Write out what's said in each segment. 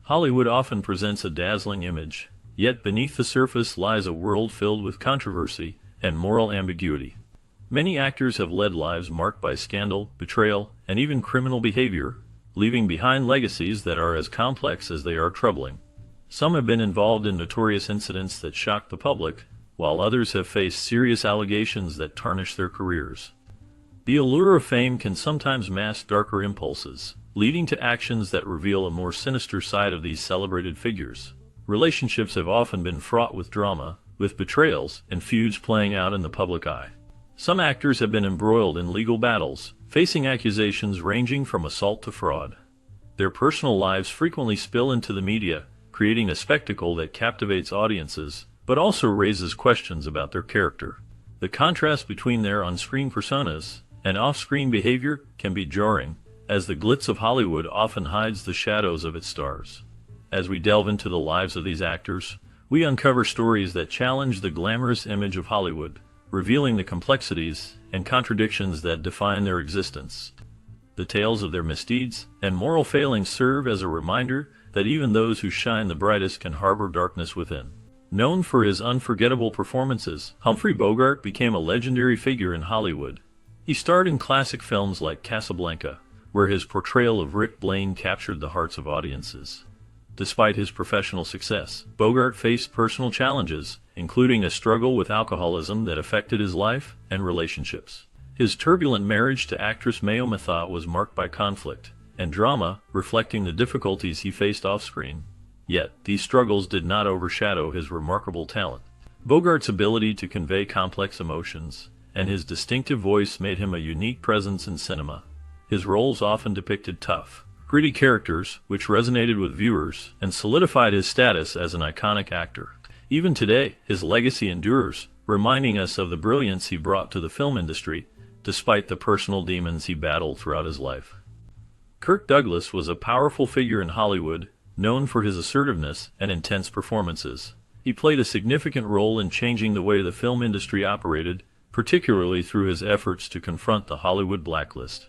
Hollywood often presents a dazzling image, yet beneath the surface lies a world filled with controversy and moral ambiguity. Many actors have led lives marked by scandal, betrayal, and even criminal behavior, leaving behind legacies that are as complex as they are troubling. Some have been involved in notorious incidents that shocked the public, while others have faced serious allegations that tarnish their careers. The allure of fame can sometimes mask darker impulses, leading to actions that reveal a more sinister side of these celebrated figures. Relationships have often been fraught with drama, with betrayals and feuds playing out in the public eye. Some actors have been embroiled in legal battles, facing accusations ranging from assault to fraud. Their personal lives frequently spill into the media, creating a spectacle that captivates audiences, but also raises questions about their character. The contrast between their on-screen personas and off-screen behavior can be jarring, as the glitz of Hollywood often hides the shadows of its stars. As we delve into the lives of these actors, we uncover stories that challenge the glamorous image of Hollywood, revealing the complexities and contradictions that define their existence. The tales of their misdeeds and moral failings serve as a reminder that even those who shine the brightest can harbor darkness within. Known for his unforgettable performances, Humphrey Bogart became a legendary figure in Hollywood. He starred in classic films like Casablanca, where his portrayal of Rick Blaine captured the hearts of audiences. Despite his professional success, Bogart faced personal challenges, including a struggle with alcoholism that affected his life and relationships. His turbulent marriage to actress Mae Omathau was marked by conflict and drama, reflecting the difficulties he faced off-screen. Yet, these struggles did not overshadow his remarkable talent. Bogart's ability to convey complex emotions and his distinctive voice made him a unique presence in cinema. His roles often depicted tough, gritty characters, which resonated with viewers and solidified his status as an iconic actor. Even today, his legacy endures, reminding us of the brilliance he brought to the film industry, despite the personal demons he battled throughout his life. Kirk Douglas was a powerful figure in Hollywood, known for his assertiveness and intense performances. He played a significant role in changing the way the film industry operated, particularly through his efforts to confront the Hollywood blacklist.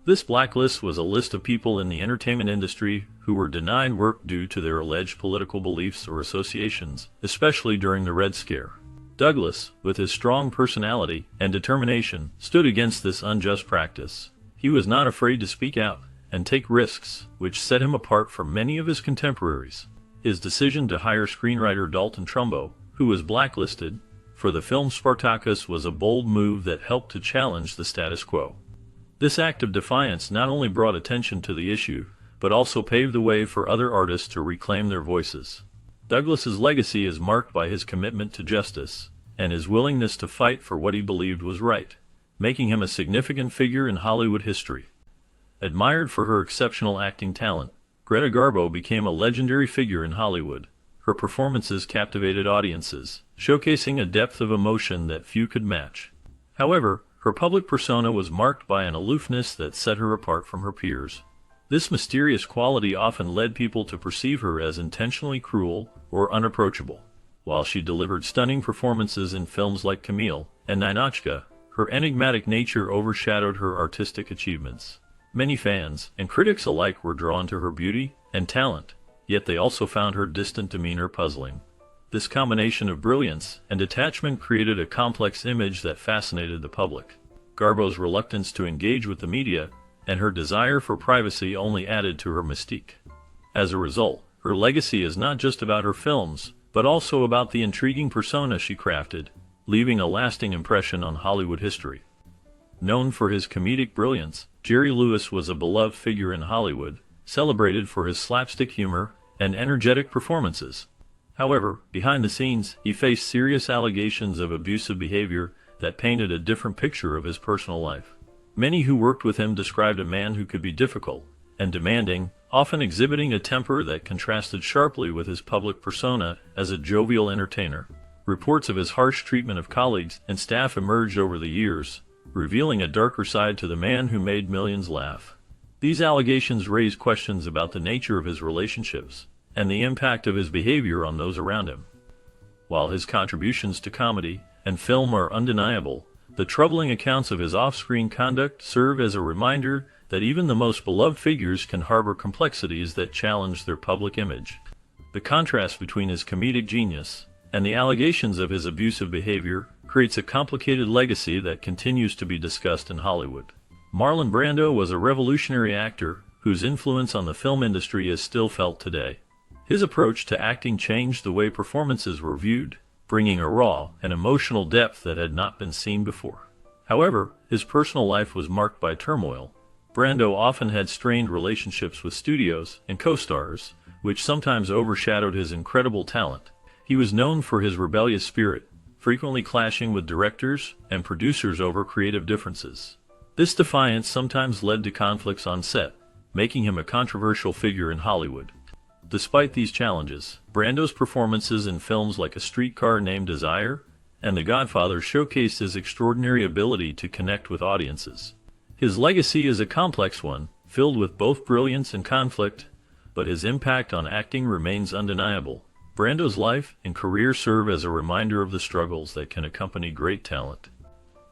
This blacklist was a list of people in the entertainment industry who were denied work due to their alleged political beliefs or associations, especially during the Red Scare. Douglas, with his strong personality and determination, stood against this unjust practice. He was not afraid to speak out and take risks, which set him apart from many of his contemporaries. His decision to hire screenwriter Dalton Trumbo, who was blacklisted, for the film Spartacus was a bold move that helped to challenge the status quo. This act of defiance not only brought attention to the issue, but also paved the way for other artists to reclaim their voices. Douglas's legacy is marked by his commitment to justice and his willingness to fight for what he believed was right, making him a significant figure in Hollywood history. Admired for her exceptional acting talent, Greta Garbo became a legendary figure in Hollywood. Her performances captivated audiences, showcasing a depth of emotion that few could match. However, her public persona was marked by an aloofness that set her apart from her peers. This mysterious quality often led people to perceive her as intentionally cruel or unapproachable. While she delivered stunning performances in films like Camille and Ninotchka, her enigmatic nature overshadowed her artistic achievements. Many fans and critics alike were drawn to her beauty and talent, yet they also found her distant demeanor puzzling. This combination of brilliance and detachment created a complex image that fascinated the public. Garbo's reluctance to engage with the media and her desire for privacy only added to her mystique. As a result, her legacy is not just about her films, but also about the intriguing persona she crafted, leaving a lasting impression on Hollywood history. Known for his comedic brilliance, Jerry Lewis was a beloved figure in Hollywood, celebrated for his slapstick humor and energetic performances. However, behind the scenes, he faced serious allegations of abusive behavior that painted a different picture of his personal life. Many who worked with him described a man who could be difficult and demanding, often exhibiting a temper that contrasted sharply with his public persona as a jovial entertainer. Reports of his harsh treatment of colleagues and staff emerged over the years, revealing a darker side to the man who made millions laugh. These allegations raised questions about the nature of his relationships and the impact of his behavior on those around him. While his contributions to comedy and film are undeniable, the troubling accounts of his off-screen conduct serve as a reminder that even the most beloved figures can harbor complexities that challenge their public image. The contrast between his comedic genius and the allegations of his abusive behavior creates a complicated legacy that continues to be discussed in Hollywood. Marlon Brando was a revolutionary actor whose influence on the film industry is still felt today. His approach to acting changed the way performances were viewed, bringing a raw and emotional depth that had not been seen before. However, his personal life was marked by turmoil. Brando often had strained relationships with studios and co-stars, which sometimes overshadowed his incredible talent. He was known for his rebellious spirit, frequently clashing with directors and producers over creative differences. This defiance sometimes led to conflicts on set, making him a controversial figure in Hollywood. Despite these challenges, Brando's performances in films like A Streetcar Named Desire and The Godfather showcased his extraordinary ability to connect with audiences. His legacy is a complex one, filled with both brilliance and conflict, but his impact on acting remains undeniable. Brando's life and career serve as a reminder of the struggles that can accompany great talent.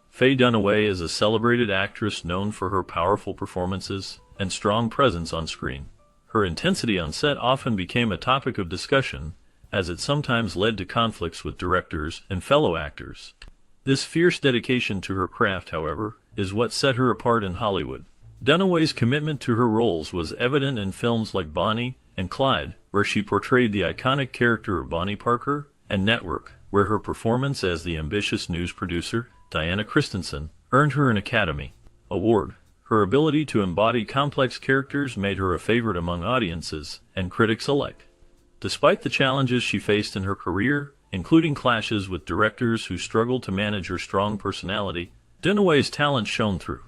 Faye Dunaway is a celebrated actress known for her powerful performances and strong presence on screen. Her intensity on set often became a topic of discussion, as it sometimes led to conflicts with directors and fellow actors. This fierce dedication to her craft, however, is what set her apart in Hollywood. Dunaway's commitment to her roles was evident in films like Bonnie and Clyde, where she portrayed the iconic character of Bonnie Parker, and Network, where her performance as the ambitious news producer, Diana Christensen, earned her an Academy Award. Her ability to embody complex characters made her a favorite among audiences and critics alike. Despite the challenges she faced in her career, including clashes with directors who struggled to manage her strong personality, Dunaway's talent shone through.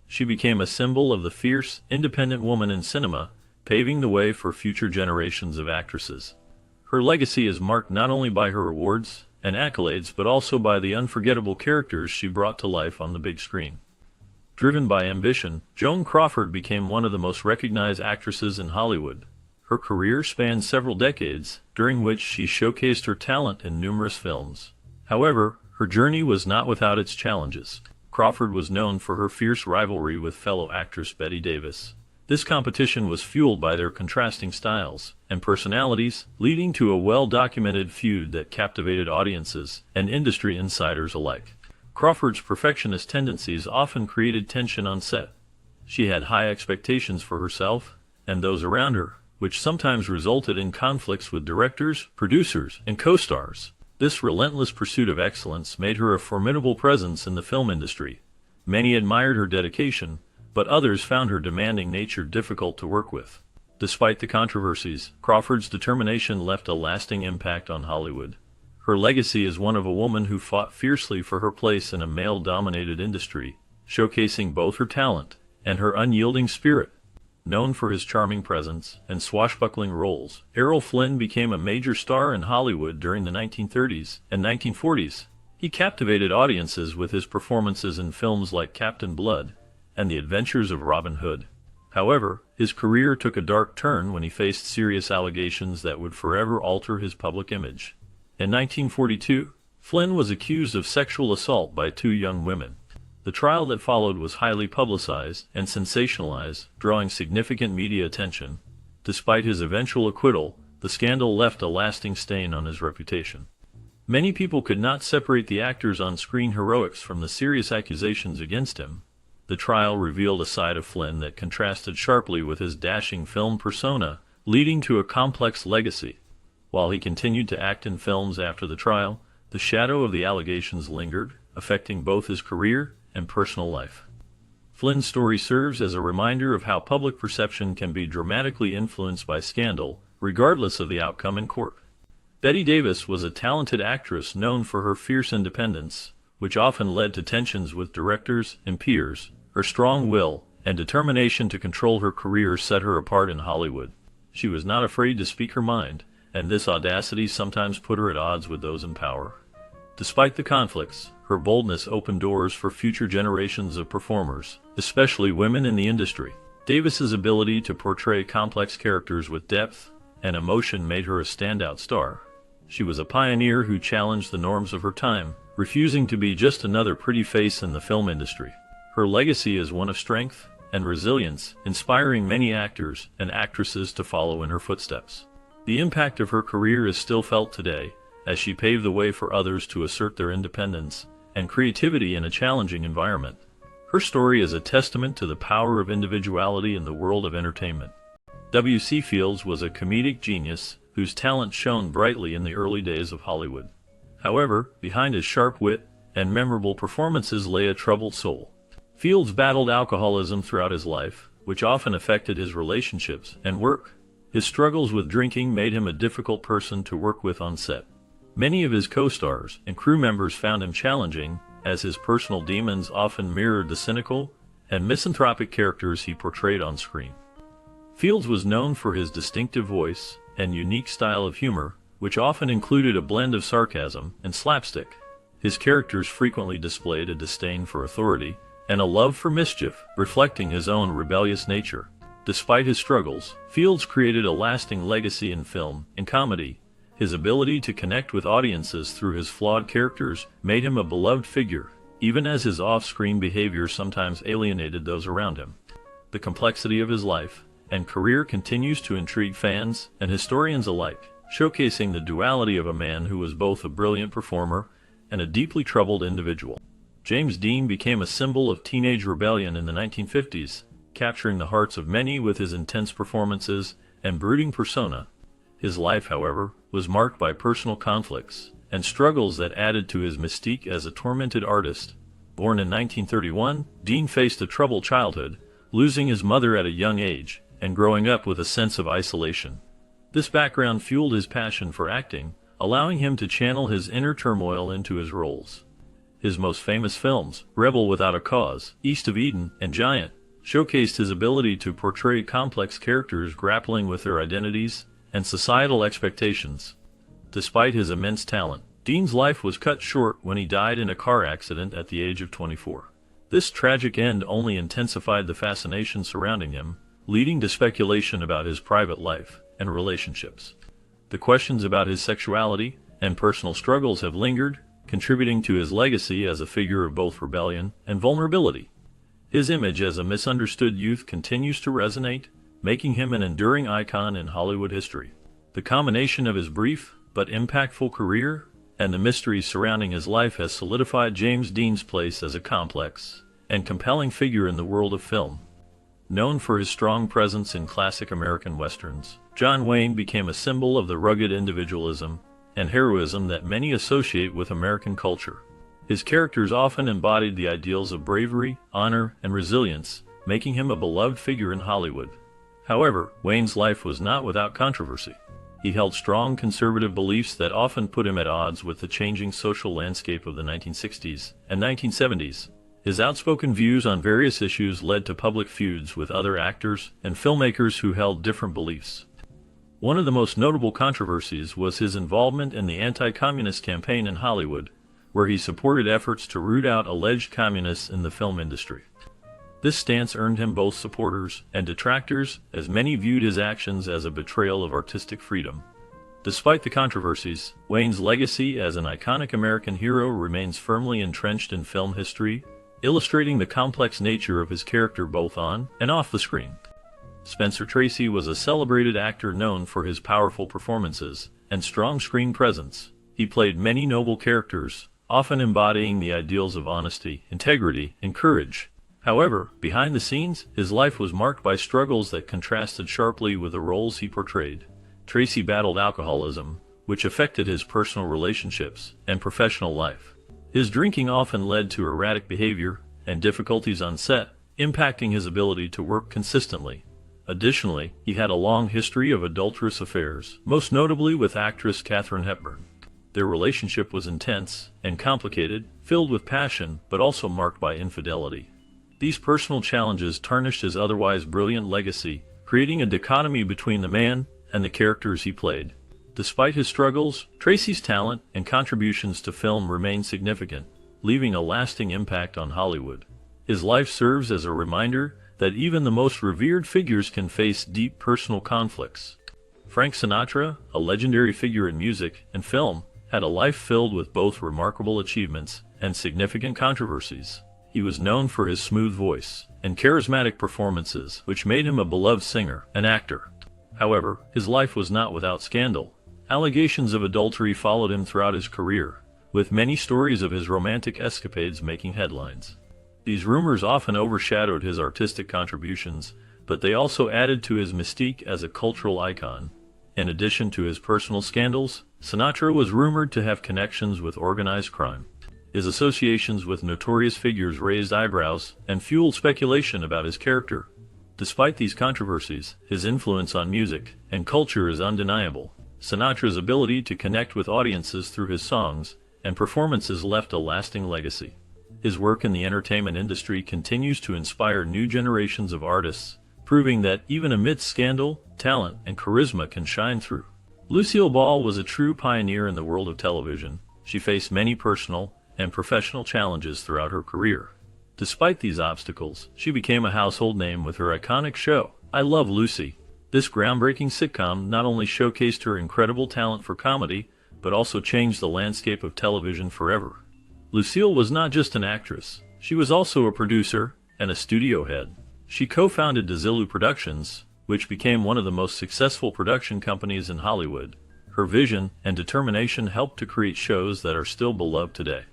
She became a symbol of the fierce, independent woman in cinema, paving the way for future generations of actresses. Her legacy is marked not only by her awards and accolades, but also by the unforgettable characters she brought to life on the big screen. Driven by ambition, Joan Crawford became one of the most recognized actresses in Hollywood. Her career spanned several decades, during which she showcased her talent in numerous films. However, her journey was not without its challenges. Crawford was known for her fierce rivalry with fellow actress Bette Davis. This competition was fueled by their contrasting styles and personalities, leading to a well-documented feud that captivated audiences and industry insiders alike. Crawford's perfectionist tendencies often created tension on set. She had high expectations for herself and those around her, which sometimes resulted in conflicts with directors, producers, and co-stars. This relentless pursuit of excellence made her a formidable presence in the film industry. Many admired her dedication, but others found her demanding nature difficult to work with. Despite the controversies, Crawford's determination left a lasting impact on Hollywood. Her legacy is one of a woman who fought fiercely for her place in a male-dominated industry, showcasing both her talent and her unyielding spirit. Known for his charming presence and swashbuckling roles, Errol Flynn became a major star in Hollywood during the 1930s and 1940s. He captivated audiences with his performances in films like Captain Blood and The Adventures of Robin Hood. However, his career took a dark turn when he faced serious allegations that would forever alter his public image. In 1942, Flynn was accused of sexual assault by two young women. The trial that followed was highly publicized and sensationalized, drawing significant media attention. Despite his eventual acquittal, the scandal left a lasting stain on his reputation. Many people could not separate the actor's on-screen heroics from the serious accusations against him. The trial revealed a side of Flynn that contrasted sharply with his dashing film persona, leading to a complex legacy. While he continued to act in films after the trial, the shadow of the allegations lingered, affecting both his career and personal life. Flynn's story serves as a reminder of how public perception can be dramatically influenced by scandal, regardless of the outcome in court. Bette Davis was a talented actress known for her fierce independence, which often led to tensions with directors and peers. Her strong will and determination to control her career set her apart in Hollywood. She was not afraid to speak her mind, and this audacity sometimes put her at odds with those in power. Despite the conflicts, her boldness opened doors for future generations of performers, especially women in the industry. Davis's ability to portray complex characters with depth and emotion made her a standout star. She was a pioneer who challenged the norms of her time, refusing to be just another pretty face in the film industry. Her legacy is one of strength and resilience, inspiring many actors and actresses to follow in her footsteps. The impact of her career is still felt today, as she paved the way for others to assert their independence and creativity in a challenging environment. Her story is a testament to the power of individuality in the world of entertainment. W.C. Fields was a comedic genius whose talent shone brightly in the early days of Hollywood. However, behind his sharp wit and memorable performances lay a troubled soul. Fields battled alcoholism throughout his life, which often affected his relationships and work. His struggles with drinking made him a difficult person to work with on set. Many of his co-stars and crew members found him challenging, as his personal demons often mirrored the cynical and misanthropic characters he portrayed on screen. Fields was known for his distinctive voice and unique style of humor, which often included a blend of sarcasm and slapstick. His characters frequently displayed a disdain for authority and a love for mischief, reflecting his own rebellious nature. Despite his struggles, Fields created a lasting legacy in film and comedy. His ability to connect with audiences through his flawed characters made him a beloved figure, even as his off-screen behavior sometimes alienated those around him. The complexity of his life and career continues to intrigue fans and historians alike, showcasing the duality of a man who was both a brilliant performer and a deeply troubled individual. James Dean became a symbol of teenage rebellion in the 1950s, capturing the hearts of many with his intense performances and brooding persona. His life, however, was marked by personal conflicts and struggles that added to his mystique as a tormented artist. Born in 1931, Dean faced a troubled childhood, losing his mother at a young age and growing up with a sense of isolation. This background fueled his passion for acting, allowing him to channel his inner turmoil into his roles. His most famous films, Rebel Without a Cause, East of Eden, and Giant, showcased his ability to portray complex characters grappling with their identities and societal expectations. Despite his immense talent, Dean's life was cut short when he died in a car accident at the age of 24. This tragic end only intensified the fascination surrounding him, leading to speculation about his private life and relationships. The questions about his sexuality and personal struggles have lingered, contributing to his legacy as a figure of both rebellion and vulnerability. His image as a misunderstood youth continues to resonate, making him an enduring icon in Hollywood history. The combination of his brief but impactful career and the mystery surrounding his life has solidified James Dean's place as a complex and compelling figure in the world of film. Known for his strong presence in classic American westerns, John Wayne became a symbol of the rugged individualism and heroism that many associate with American culture. His characters often embodied the ideals of bravery, honor, and resilience, making him a beloved figure in Hollywood. However, Wayne's life was not without controversy. He held strong conservative beliefs that often put him at odds with the changing social landscape of the 1960s and 1970s. His outspoken views on various issues led to public feuds with other actors and filmmakers who held different beliefs. One of the most notable controversies was his involvement in the anti-communist campaign in Hollywood, where he supported efforts to root out alleged communists in the film industry. This stance earned him both supporters and detractors, as many viewed his actions as a betrayal of artistic freedom. Despite the controversies, Wayne's legacy as an iconic American hero remains firmly entrenched in film history, illustrating the complex nature of his character both on and off the screen. Spencer Tracy was a celebrated actor known for his powerful performances and strong screen presence. He played many noble characters, often embodying the ideals of honesty, integrity, and courage. However, behind the scenes, his life was marked by struggles that contrasted sharply with the roles he portrayed. Tracy battled alcoholism, which affected his personal relationships and professional life. His drinking often led to erratic behavior and difficulties on set, impacting his ability to work consistently. Additionally, he had a long history of adulterous affairs, most notably with actress Katharine Hepburn. Their relationship was intense and complicated, filled with passion, but also marked by infidelity. These personal challenges tarnished his otherwise brilliant legacy, creating a dichotomy between the man and the characters he played. Despite his struggles, Tracy's talent and contributions to film remain significant, leaving a lasting impact on Hollywood. His life serves as a reminder that even the most revered figures can face deep personal conflicts. Frank Sinatra, a legendary figure in music and film, had a life filled with both remarkable achievements and significant controversies. He was known for his smooth voice and charismatic performances, which made him a beloved singer and actor. However, his life was not without scandal. Allegations of adultery followed him throughout his career, with many stories of his romantic escapades making headlines. These rumors often overshadowed his artistic contributions, but they also added to his mystique as a cultural icon. In addition to his personal scandals, Sinatra was rumored to have connections with organized crime. His associations with notorious figures raised eyebrows and fueled speculation about his character. Despite these controversies, his influence on music and culture is undeniable. Sinatra's ability to connect with audiences through his songs and performances left a lasting legacy. His work in the entertainment industry continues to inspire new generations of artists, proving that even amidst scandal, talent and charisma can shine through. Lucille Ball was a true pioneer in the world of television. She faced many personal and professional challenges throughout her career. Despite these obstacles, she became a household name with her iconic show, I Love Lucy. This groundbreaking sitcom not only showcased her incredible talent for comedy, but also changed the landscape of television forever. Lucille was not just an actress, she was also a producer and a studio head. She co-founded Desilu Productions, which became one of the most successful production companies in Hollywood. Her vision and determination helped to create shows that are still beloved today.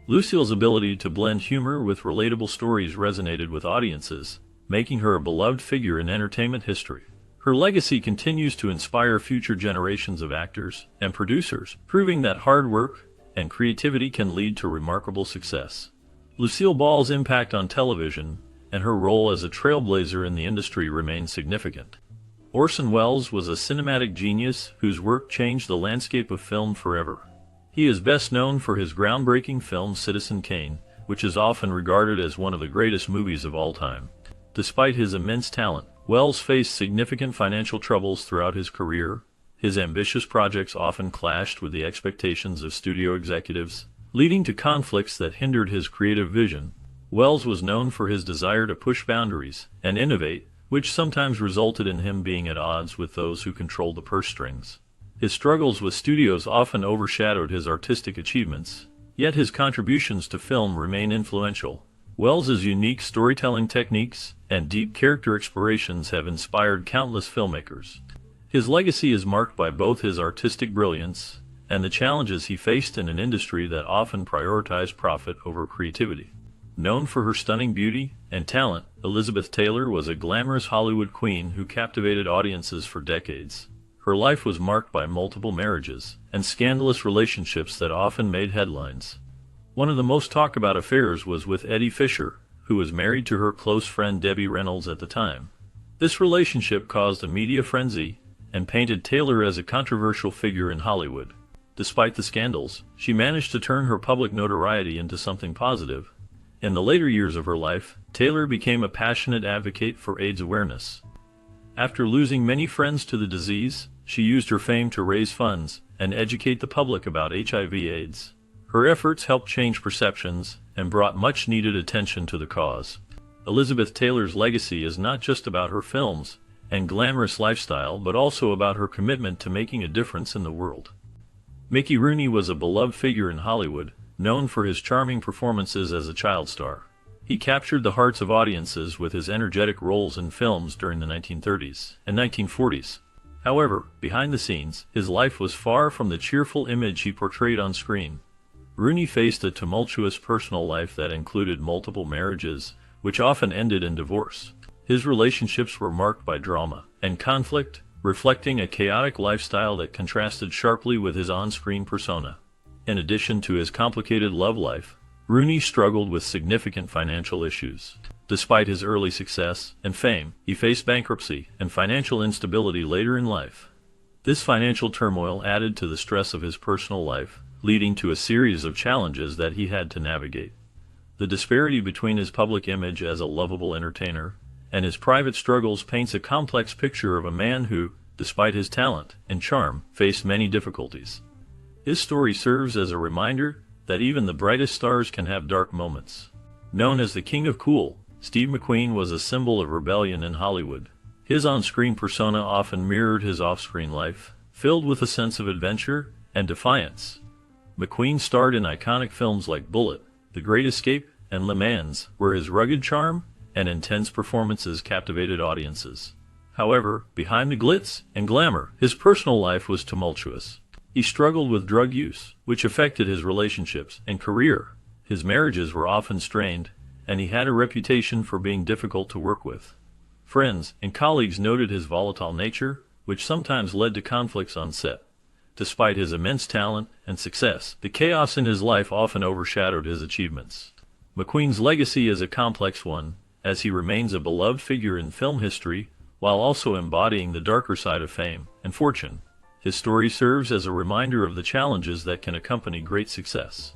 Lucille's ability to blend humor with relatable stories resonated with audiences, making her a beloved figure in entertainment history. Her legacy continues to inspire future generations of actors and producers, proving that hard work and creativity can lead to remarkable success. Lucille Ball's impact on television and her role as a trailblazer in the industry remain significant. Orson Welles was a cinematic genius whose work changed the landscape of film forever. He is best known for his groundbreaking film Citizen Kane, which is often regarded as one of the greatest movies of all time. Despite his immense talent, Welles faced significant financial troubles throughout his career. His ambitious projects often clashed with the expectations of studio executives, leading to conflicts that hindered his creative vision. Welles was known for his desire to push boundaries and innovate, which sometimes resulted in him being at odds with those who controlled the purse strings. His struggles with studios often overshadowed his artistic achievements, yet his contributions to film remain influential. Welles's unique storytelling techniques and deep character explorations have inspired countless filmmakers. His legacy is marked by both his artistic brilliance and the challenges he faced in an industry that often prioritized profit over creativity. Known for her stunning beauty and talent, Elizabeth Taylor was a glamorous Hollywood queen who captivated audiences for decades. Her life was marked by multiple marriages and scandalous relationships that often made headlines. One of the most talked about affairs was with Eddie Fisher, who was married to her close friend Debbie Reynolds at the time. This relationship caused a media frenzy and painted Taylor as a controversial figure in Hollywood. Despite the scandals, she managed to turn her public notoriety into something positive. In the later years of her life, Taylor became a passionate advocate for AIDS awareness. After losing many friends to the disease, she used her fame to raise funds and educate the public about HIV/AIDS. Her efforts helped change perceptions and brought much-needed attention to the cause. Elizabeth Taylor's legacy is not just about her films and glamorous lifestyle, but also about her commitment to making a difference in the world. Mickey Rooney was a beloved figure in Hollywood, known for his charming performances as a child star. He captured the hearts of audiences with his energetic roles in films during the 1930s and 1940s. However, behind the scenes, his life was far from the cheerful image he portrayed on screen. Rooney faced a tumultuous personal life that included multiple marriages, which often ended in divorce. His relationships were marked by drama and conflict, reflecting a chaotic lifestyle that contrasted sharply with his on-screen persona. In addition to his complicated love life, Rooney struggled with significant financial issues. Despite his early success and fame, he faced bankruptcy and financial instability later in life. This financial turmoil added to the stress of his personal life, leading to a series of challenges that he had to navigate. The disparity between his public image as a lovable entertainer and his private struggles paints a complex picture of a man who, despite his talent and charm, faced many difficulties. His story serves as a reminder that even the brightest stars can have dark moments. Known as the King of Cool, Steve McQueen was a symbol of rebellion in Hollywood. His on-screen persona often mirrored his off-screen life, filled with a sense of adventure and defiance. McQueen starred in iconic films like Bullitt, The Great Escape, and Le Mans, where his rugged charm and intense performances captivated audiences. However, behind the glitz and glamour, his personal life was tumultuous. He struggled with drug use, which affected his relationships and career. His marriages were often strained, and he had a reputation for being difficult to work with. Friends and colleagues noted his volatile nature, which sometimes led to conflicts on set. Despite his immense talent and success, the chaos in his life often overshadowed his achievements. McQueen's legacy is a complex one, as he remains a beloved figure in film history, while also embodying the darker side of fame and fortune. His story serves as a reminder of the challenges that can accompany great success.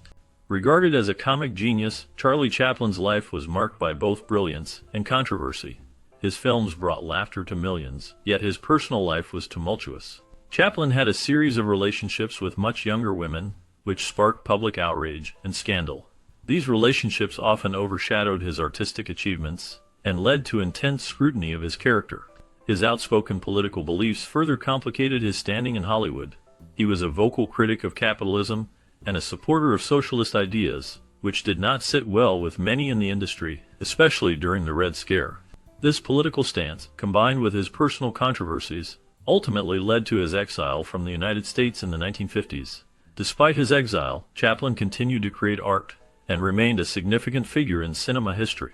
Regarded as a comic genius, Charlie Chaplin's life was marked by both brilliance and controversy. His films brought laughter to millions, yet his personal life was tumultuous. Chaplin had a series of relationships with much younger women, which sparked public outrage and scandal. These relationships often overshadowed his artistic achievements and led to intense scrutiny of his character. His outspoken political beliefs further complicated his standing in Hollywood. He was a vocal critic of capitalism and a supporter of socialist ideas, which did not sit well with many in the industry, especially during the Red Scare. This political stance, combined with his personal controversies, ultimately led to his exile from the United States in the 1950s. Despite his exile, Chaplin continued to create art and remained a significant figure in cinema history.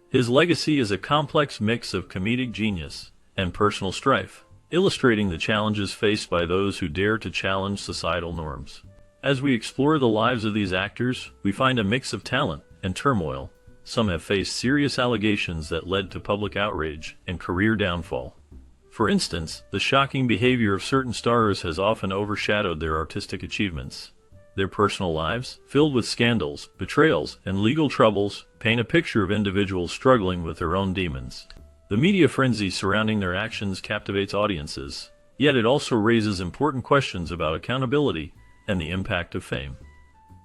His legacy is a complex mix of comedic genius and personal strife, illustrating the challenges faced by those who dare to challenge societal norms. As we explore the lives of these actors, we find a mix of talent and turmoil. Some have faced serious allegations that led to public outrage and career downfall. For instance, the shocking behavior of certain stars has often overshadowed their artistic achievements. Their personal lives, filled with scandals, betrayals, and legal troubles, paint a picture of individuals struggling with their own demons. The media frenzy surrounding their actions captivates audiences, yet it also raises important questions about accountability and the impact of fame.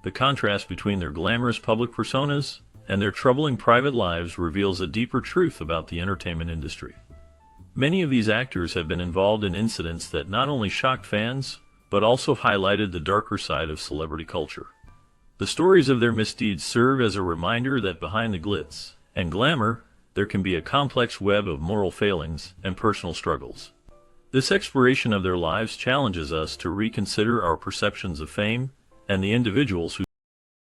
The contrast between their glamorous public personas and their troubling private lives reveals a deeper truth about the entertainment industry. Many of these actors have been involved in incidents that not only shocked fans, but also highlighted the darker side of celebrity culture. The stories of their misdeeds serve as a reminder that behind the glitz and glamour, there can be a complex web of moral failings and personal struggles. This exploration of their lives challenges us to reconsider our perceptions of fame and the individuals who